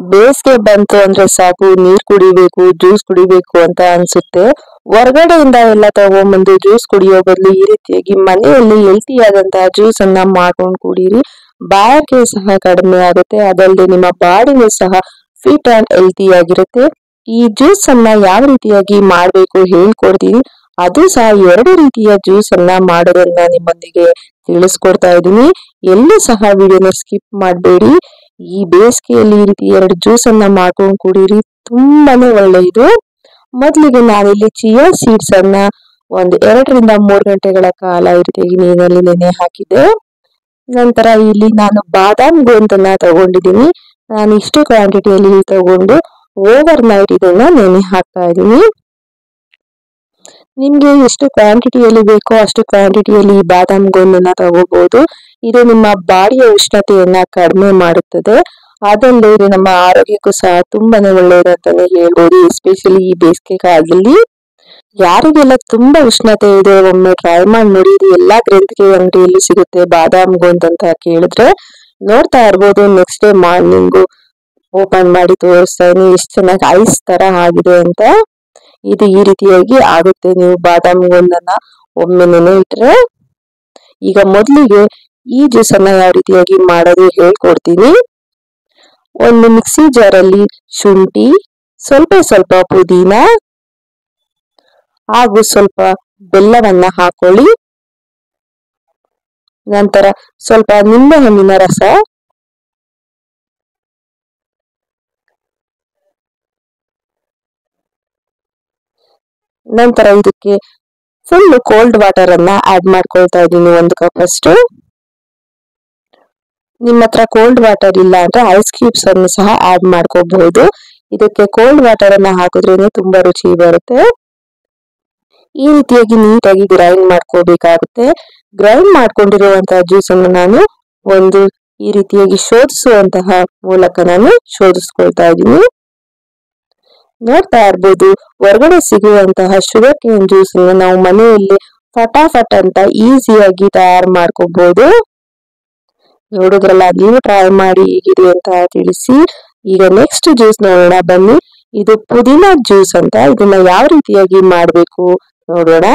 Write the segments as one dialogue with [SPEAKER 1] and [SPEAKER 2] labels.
[SPEAKER 1] ಬೇಸಿಗೆ ಬಂತು ಅಂದ್ರೆ ಸಾಕು ನೀರ್ ಕುಡಿಬೇಕು ಜ್ಯೂಸ್ ಕುಡಿಬೇಕು ಅಂತ ಅನ್ಸುತ್ತೆ. ಹೊರಗಡೆಯಿಂದ ಎಲ್ಲ ತಗೊಂಡ್ಬಂದು ಜ್ಯೂಸ್ ಕುಡಿಯೋ ಬದಲು ಈ ರೀತಿಯಾಗಿ ಮನೆಯಲ್ಲಿ ಹೆಲ್ತಿ ಆದಂತಹ ಜ್ಯೂಸ್ ಅನ್ನ ಮಾಡ್ಕೊಂಡು ಕುಡೀರಿ. ಬಾಯಾರಿಕೆ ಸಹ ಕಡಿಮೆ ಆಗುತ್ತೆ, ಅದಲ್ಲದೆ ನಿಮ್ಮ ಬಾಡಿನೂ ಸಹ ಫಿಟ್ ಅಂಡ್ ಹೆಲ್ತಿ ಆಗಿರುತ್ತೆ. ಈ ಜ್ಯೂಸ್ ಅನ್ನ ಯಾವ ರೀತಿಯಾಗಿ ಮಾಡ್ಬೇಕು ಹೇಳ್ಕೊಡ್ತೀನಿ. ಅದು ಸಹ 2 ರೀತಿಯ ಜ್ಯೂಸ್ ಅನ್ನ ಮಾಡೋದನ್ನ ನಿಮ್ಮೊಂದಿಗೆ ತಿಳಿಸ್ಕೊಡ್ತಾ ಇದ್ದೀನಿ. ಎಲ್ಲೂ ಸಹ ವಿಡಿಯೋನ ಸ್ಕಿಪ್ ಮಾಡಬೇಡಿ. ಈ ಬೇಸಿಗೆಯಲ್ಲಿ ಈ ರೀತಿ 2 ಜ್ಯೂಸ್ ಅನ್ನ ಮಾಡ್ಕೊಂಡು ಕುಡೀರಿ, ತುಂಬಾನೇ ಒಳ್ಳೆಯದು. ಮೊದಲಿಗೆ ನಾನಿಲ್ಲಿ ಚಿಯಾ ಸೀಡ್ಸ್ ಅನ್ನ ಒಂದು 2 ರಿಂದ 3 ಗಂಟೆಗಳ ಕಾಲ ಈ ರೀತಿಯಾಗಿ ನೀರಿನಲ್ಲಿ ನೆನೆ ಹಾಕಿದ್ದೆ. ನಂತರ ಇಲ್ಲಿ ನಾನು ಬಾದಾಮ್ ಗೋಂದನ್ನ ತಗೊಂಡಿದ್ದೀನಿ. ನಾನು ಇಷ್ಟು ಕ್ವಾಂಟಿಟಿಯಲ್ಲಿ ತಗೊಂಡು ಓವರ್ ನೈಟ್ ಇದನ್ನ ನೆನೆ ಹಾಕ್ತಾ ಇದ್ದೀನಿ. ನಿಮ್ಗೆ ಎಷ್ಟು ಕ್ವಾಂಟಿಟಿಯಲ್ಲಿ ಬೇಕೋ ಅಷ್ಟು ಕ್ವಾಂಟಿಟಿಯಲ್ಲಿ ಬಾದಾಮ್ ಗೋಂದನ್ನ ತಗೋಬಹುದು. ಇದು ನಿಮ್ಮ ಬಾಡಿಯ ಉಷ್ಣತೆಯನ್ನ ಕಡಿಮೆ ಮಾಡುತ್ತದೆ, ಅದಲ್ಲದೆ ಇದು ನಮ್ಮ ಆರೋಗ್ಯಕ್ಕೂ ಸಹ ತುಂಬಾನೇ ಒಳ್ಳೆಯದು ಅಂತಾನೆ ಹೇಳ್ಬೋದು. ಎಸ್ಪೆಷಲಿ ಈ ಬೇಸಿಗೆ ಕಾಲದಲ್ಲಿ ಯಾರಿಗೆಲ್ಲ ತುಂಬಾ ಉಷ್ಣತೆ ಇದೆ ಒಮ್ಮೆ ಟ್ರೈ ಮಾಡಿ ನೋಡಿ. ಇದು ಎಲ್ಲಾ ಗ್ರಂಥಿಗೆ ಅಂಗಡಿಯಲ್ಲಿ ಸಿಗುತ್ತೆ ಬಾದಾಮ್ ಗೋಂದ್ ಅಂತ ಕೇಳಿದ್ರೆ. ನೋಡ್ತಾ ಇರ್ಬೋದು, ನೆಕ್ಸ್ಟ್ ಡೇ ಮಾರ್ನಿಂಗ್ ಓಪನ್ ಮಾಡಿ ತೋರಿಸ್ತಾ ಇದೀನಿ ಎಷ್ಟು ಚೆನ್ನಾಗಿ ಐಸ್ ತರ ಆಗಿದೆ ಅಂತ. ಇದು ಈ ರೀತಿಯಾಗಿ ಆಗುತ್ತೆ ನೀವು ಬಾದಾಮ್ ಗೋಂದನ್ನ ಒಮ್ಮೆ ನೆನೆ ಇಟ್ರೆ. ಈಗ ಮೊದಲಿಗೆ ಈ ಜ್ಯೂಸ್ ಅನ್ನ ಯಾವ ರೀತಿಯಾಗಿ ಮಾಡೋದು ಹೇಳ್ಕೊಡ್ತೀನಿ. ಒಂದು ಮಿಕ್ಸಿ ಜಾರ್ ಅಲ್ಲಿ ಶುಂಠಿ, ಸ್ವಲ್ಪ ಪುದೀನ ಹಾಗೂ ಸ್ವಲ್ಪ ಬೆಲ್ಲವನ್ನ ಹಾಕೊಳ್ಳಿ. ನಂತರ ಸ್ವಲ್ಪ ನಿಂಬೆ ಹಣ್ಣಿನ ರಸ, ನಂತರ ಇದಕ್ಕೆ ಫುಲ್ ಕೋಲ್ಡ್ ವಾಟರ್ ಅನ್ನ ಆಡ್ ಮಾಡ್ಕೊಳ್ತಾ ಇದ್ದೀನಿ 1 ಕಪ್ ಅಷ್ಟು. ನಿಮ್ಮ ಹತ್ರ ಕೋಲ್ಡ್ ವಾಟರ್ ಇಲ್ಲ ಅಂದ್ರೆ ಐಸ್ ಕ್ಯೂಬ್ಸ್ ಅನ್ನು ಸಹ ಆಡ್ ಮಾಡ್ಕೋಬಹುದು. ಇದಕ್ಕೆ ಕೋಲ್ಡ್ ವಾಟರ್ ಅನ್ನ ಹಾಕಿದ್ರೇನೆ ತುಂಬಾ ರುಚಿ ಬರುತ್ತೆ. ಈ ರೀತಿಯಾಗಿ ನೀಟಾಗಿ ಗ್ರೈಂಡ್ ಮಾಡ್ಕೋಬೇಕಾಗುತ್ತೆ. ಗ್ರೈಂಡ್ ಮಾಡ್ಕೊಂಡಿರುವಂತಹ ಜ್ಯೂಸ್ ಅನ್ನು ನಾನು ಒಂದು ಈ ರೀತಿಯಾಗಿ ಶೋಧಿಸುವಂತಹ ಮೂಲಕ ನಾನು ಶೋಧಿಸ್ಕೊಳ್ತಾ ಇದ್ದೀನಿ. ನೋಡ್ತಾ ಇರ್ಬೋದು, ಹೊರಗಡೆ ಸಿಗುವಂತಹ ಶುಗರ್ ಕೇನ್ ಜ್ಯೂಸ್ ಅನ್ನು ನಾವು ಮನೆಯಲ್ಲಿ ಫಟಾಫಟ್ ಅಂತ ಈಸಿಯಾಗಿ ತಯಾರು ಮಾಡ್ಕೋಬಹುದು. ನೋಡುದ್ರಲ್ಲ, ನೀವು ಟ್ರೈ ಮಾಡಿ ಹೇಗಿದೆ ಅಂತ ತಿಳಿಸಿ. ಈಗ ನೆಕ್ಸ್ಟ್ ಜ್ಯೂಸ್ ನೋಡೋಣ ಬನ್ನಿ. ಇದು ಪುದೀನ ಜ್ಯೂಸ್ ಅಂತ. ಇದನ್ನ ಯಾವ ರೀತಿಯಾಗಿ ಮಾಡ್ಬೇಕು ನೋಡೋಣ.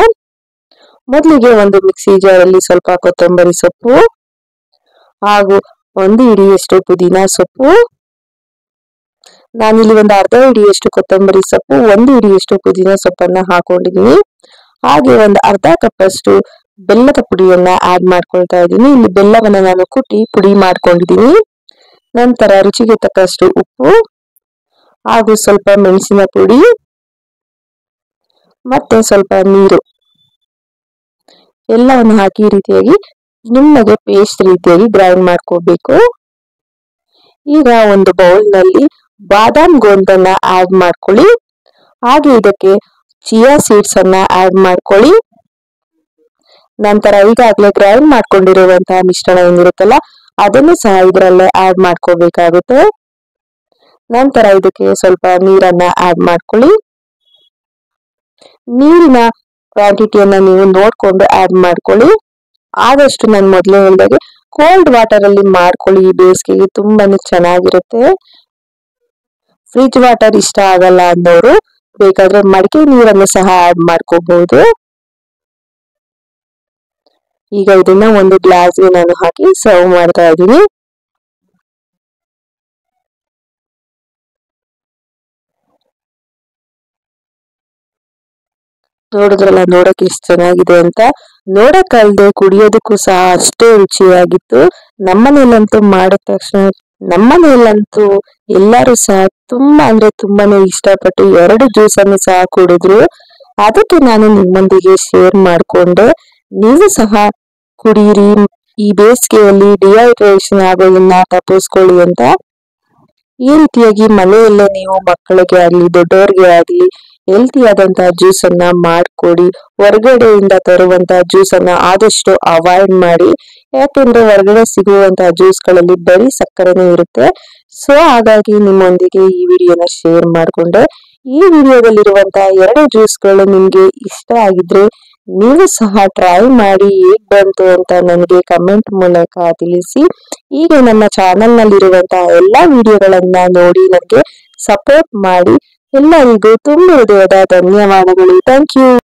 [SPEAKER 1] ಮೊದಲಿಗೆ ಒಂದು ಮಿಕ್ಸಿ ಜಾರ್ ಅಲ್ಲಿ ಸ್ವಲ್ಪ ಕೊತ್ತಂಬರಿ ಸೊಪ್ಪು ಹಾಗೂ 1 ಹಿಡಿಯಷ್ಟು ಪುದೀನ ಸೊಪ್ಪು, ನಾನಿಲ್ಲಿ ಒಂದು ಅರ್ಧ ಹಿಡಿಯಷ್ಟು ಕೊತ್ತಂಬರಿ ಸೊಪ್ಪು, 1 ಹಿಡಿಯಷ್ಟು ಪುದೀನ ಸೊಪ್ಪನ್ನ ಹಾಕೊಂಡಿದ್ದೀನಿ. ಹಾಗೆ ಒಂದು ಅರ್ಧ ಕಪ್ ಅಷ್ಟು ಬೆಲ್ಲದ ಪುಡಿಯನ್ನ ಆಡ್ ಮಾಡ್ಕೊಳ್ತಾ ಇದ್ದೀನಿ. ಇಲ್ಲಿ ಬೆಲ್ಲವನ್ನ ನಾನು ಕುಟ್ಟಿ ಪುಡಿ ಮಾಡ್ಕೊಂಡಿದ್ದೀನಿ. ನಂತರ ರುಚಿಗೆ ತಕ್ಕಷ್ಟು ಉಪ್ಪು ಹಾಗೂ ಸ್ವಲ್ಪ ಮೆಣಸಿನ ಪುಡಿ ಮತ್ತೆ ಸ್ವಲ್ಪ ನೀರು ಎಲ್ಲವನ್ನು ಹಾಕಿ ಈ ರೀತಿಯಾಗಿ ನಿಮಗೆ ಪೇಸ್ಟ್ ರೀತಿಯಾಗಿ ಗ್ರೈಂಡ್ ಮಾಡ್ಕೋಬೇಕು. ಈಗ ಒಂದು ಬೌಲ್ ನಲ್ಲಿ ಬಾದಾಮ್ ಗೋಂದನ್ನ ಆಡ್ ಮಾಡ್ಕೊಳ್ಳಿ. ಹಾಗೆ ಇದಕ್ಕೆ ಚಿಯಾ ಸೀಡ್ಸ್ ಅನ್ನ ಆಡ್ ಮಾಡ್ಕೊಳ್ಳಿ. ನಂತರ ಈಗಾಗಲೇ ಗ್ರೈಂಡ್ ಮಾಡ್ಕೊಂಡಿರುವಂತಹ ಮಿಶ್ರಣ ಏನಿರುತ್ತಲ್ಲ ಅದನ್ನು ಸಹ ಇದರಲ್ಲೇ ಆಡ್ ಮಾಡ್ಕೋಬೇಕಾಗುತ್ತೆ. ನಂತರ ಇದಕ್ಕೆ ಸ್ವಲ್ಪ ನೀರನ್ನ ಆಡ್ ಮಾಡ್ಕೊಳ್ಳಿ. ನೀರಿನ ಕ್ವಾಂಟಿಟಿಯನ್ನ ನೀವು ನೋಡ್ಕೊಂಡು ಆಡ್ ಮಾಡ್ಕೊಳ್ಳಿ. ಆದಷ್ಟು ನಾನು ಮೊದಲೇ ಹೇಳಿದಾಗೆ ಕೋಲ್ಡ್ ವಾಟರ್ ಅಲ್ಲಿ ಮಾಡ್ಕೊಳ್ಳಿ. ಈ ಬೇಸಿಗೆಗೆ ತುಂಬಾನೇ ಚೆನ್ನಾಗಿರುತ್ತೆ. ಫ್ರಿಜ್ ವಾಟರ್ ಇಷ್ಟ ಆಗಲ್ಲ ಅಂದವರು ಬೇಕಾದ್ರೆ ಮಡಿಕೆ ನೀರನ್ನು ಸಹ ಆಡ್ ಮಾಡ್ಕೋಬಹುದು. ಈಗ ಇದನ್ನ ಒಂದು ಗ್ಲಾಸ್ಗೆ ನಾನು ಹಾಕಿ ಸರ್ವ್ ಮಾಡ್ತಾ ಇದ್ದೀನಿ. ನೋಡಿದ್ರಲ್ಲ, ನೋಡಕ್ಕೆ ಎಷ್ಟು ಚೆನ್ನಾಗಿದೆ ಅಂತ. ನೋಡಕ್ಕಲ್ದೆ ಕುಡಿಯೋದಕ್ಕೂ ಸಹ ಅಷ್ಟೇ ರುಚಿಯಾಗಿತ್ತು. ನಮ್ಮನೇಲಂತೂ ಮಾಡಿದ ತಕ್ಷಣ ನಮ್ಮನೇಲಂತೂ ಎಲ್ಲರೂ ಸಹ ತುಂಬಾ ಅಂದ್ರೆ ತುಂಬಾನೇ ಇಷ್ಟಪಟ್ಟು 2 ಜ್ಯೂಸ್ ಅನ್ನು ಸಹ ಕುಡಿದ್ರು. ಅದಕ್ಕೆ ನಾನು ನಿಮ್ಮೊಂದಿಗೆ ಶೇರ್ ಮಾಡ್ಕೊಂಡೆ. ನೀವು ಸಹ ಕುಡೀರಿ. ಈ ಬೇಸಿಗೆಯಲ್ಲಿ ಡಿಹೈಡ್ರೇಷನ್ ಆಗೋದನ್ನ ತಪ್ಪಿಸ್ಕೊಳ್ಳಿ ಅಂತ. ಈ ರೀತಿಯಾಗಿ ಮನೆಯಲ್ಲೇ ನೀವು ಮಕ್ಕಳಿಗೆ ಆಗ್ಲಿ ದೊಡ್ಡವರಿಗೆ ಆಗ್ಲಿ ಹೆಲ್ತಿ ಆದಂತಹ ಜ್ಯೂಸ್ ಅನ್ನ ಮಾಡ್ಕೊಡಿ. ಹೊರಗಡೆಯಿಂದ ತರುವಂತಹ ಜ್ಯೂಸ್ ಅನ್ನ ಆದಷ್ಟು ಅವಾಯ್ಡ್ ಮಾಡಿ. ಯಾಕೆಂದ್ರೆ ಹೊರಗಡೆ ಸಿಗುವಂತಹ ಜ್ಯೂಸ್ ಗಳಲ್ಲಿ ಬರೀ ಸಕ್ಕರೆನೇ ಇರುತ್ತೆ. ಸೊ ಹಾಗಾಗಿ ನಿಮ್ಮೊಂದಿಗೆ ಈ ವಿಡಿಯೋನ ಶೇರ್ ಮಾಡ್ಕೊಂಡೆ. ಈ ವಿಡಿಯೋದಲ್ಲಿರುವಂತಹ 2 ಜ್ಯೂಸ್ಗಳು ನಿಮ್ಗೆ ಇಷ್ಟ ಆಗಿದ್ರೆ ನೀವು ಸಹ ಟ್ರೈ ಮಾಡಿ ಹೇಗ್ ಬಂತು ಅಂತ ನನಗೆ ಕಮೆಂಟ್ ಮೂಲಕ ತಿಳಿಸಿ. ಹೀಗೆ ನಮ್ಮ ಚಾನೆಲ್ ನಲ್ಲಿರುವಂತಹ ಎಲ್ಲಾ ವಿಡಿಯೋಗಳನ್ನ ನೋಡಿ ನನಗೆ ಸಪೋರ್ಟ್ ಮಾಡಿ. ಎಲ್ಲರಿಗೂ ತುಂಬ ಹೃದಯದ ಧನ್ಯವಾದಗಳು. Thank you.